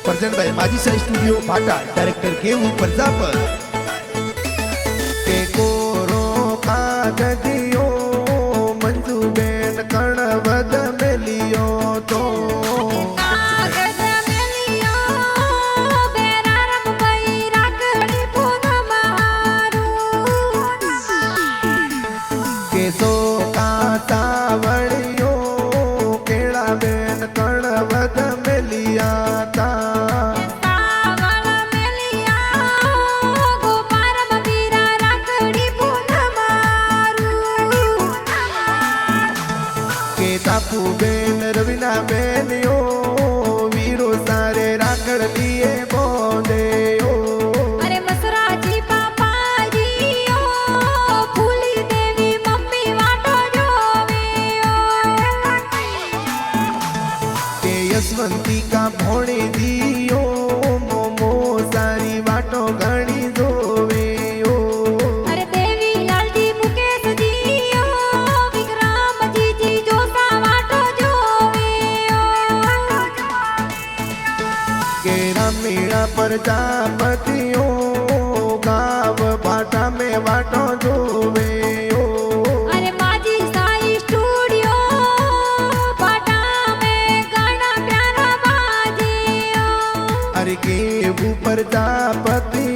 present by माजी Sai studio भाटा director केवू Prajapat के कोरो कागदियो मंजू बेन कणवद मेलियो तो केसो का सावड़ियो केड़ा बेन कणवद मेलिया था तापू बेन रवीना बेन यो वीरो सारे राखड़ लिए बोंदे यो अरे मसराजी पापा जी ओ फूली देवी मम्मी वाटो जोवे ओ के यशवंती का भोणे दियो मोमो सारी वाटो घणी जोवे यो अरे देवी लालजी मुकेश जी ओ विक्रम जी जोसा वाटो जोवे ओ के रामीड़ा प्रजापतियो गाव भाटा में वाटो जोवे यो अरे माजी साई स्टूडियो भाटा में गाना प्यारा बाजे ओ अरे के प्रजापति